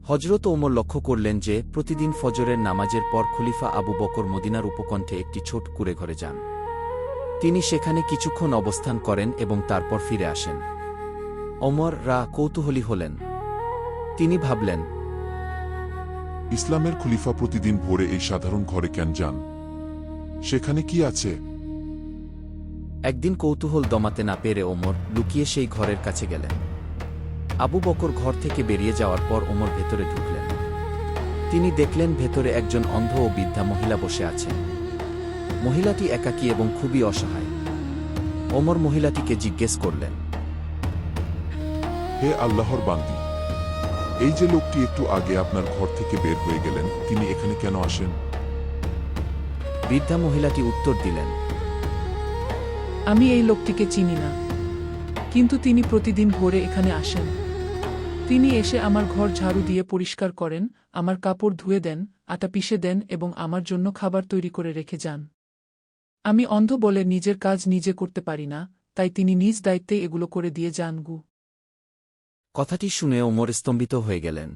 হজরত ওমর লক্ষ্য করলেন যে প্রতিদিন ফজরের নামাজের পর খলিফা আবু বকর মদিনার উপকণ্ঠে একটি ছোট কুঁড়েঘরে যান। তিনি সেখানে কিছুক্ষণ অবস্থান করেন এবং তারপর ফিরে আসেন। ওমর কৌতূহলী হলেন। তিনি ভাবলেন, ইসলামের খলিফা প্রতিদিন ভোরে এই সাধারণ ঘরে কেন যান? সেখানে কি আছে? একদিন কৌতূহল দমাতে না পেরে ওমর লুকিয়ে সেই ঘরের কাছে গেলেন। আবু বকর ঘর থেকে বেরিয়ে যাওয়ার পর ওমর ভেতরে ঢুকলেন। তিনি দেখলেন ভেতরে একজন অন্ধ ও বৃদ্ধা মহিলা বসে আছেন। মহিলাটি একাকী এবং খুবই অসহায়। ওমর মহিলাটিকে জিজ্ঞেস করলেন, হে আল্লাহর বান্দী, এই যে লোকটি একটু আগে আপনার ঘর থেকে বের হয়ে গেলেন, তিনি এখানে কেন আসেন? বৃদ্ধা মহিলাটি উত্তর দিলেন, আমি এই লোকটিকে চিনি না, কিন্তু তিনি প্রতিদিন ভোরে এখানে আসেন। তিনি এসে আমার ঘর ঝাড়ু দিয়ে পরিষ্কার করেন, আমার কাপড় ধুয়ে দেন, আটা পিষে দেন এবং আমার জন্য খাবার তৈরি করে রেখে যান। আমি অন্ধ বলে নিজের কাজ নিজে করতে পারি না, তাই তিনি নিজ দায়িত্বে এগুলো করে দিয়ে যান গু। কথাটি শুনে ওমর স্তম্ভিত হয়ে গেলেন।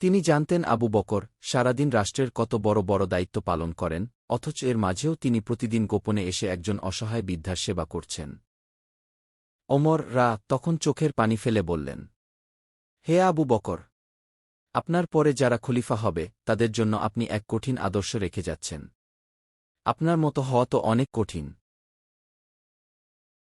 তিনি জানতেন আবু বকর সারাদিন রাষ্ট্রের কত বড় বড় দায়িত্ব পালন করেন, অথচ এর মাঝেও তিনি প্রতিদিন গোপনে এসে একজন অসহায় বৃদ্ধার সেবা করছেন। ওমর তখন চোখের পানি ফেলে বললেন, হে আবু বকর, আপনার পরে যারা খলিফা হবে তাদের জন্য আপনি এক কঠিন আদর্শ রেখে যাচ্ছেন। আপনার মতো হওয়া তো অনেক কঠিন।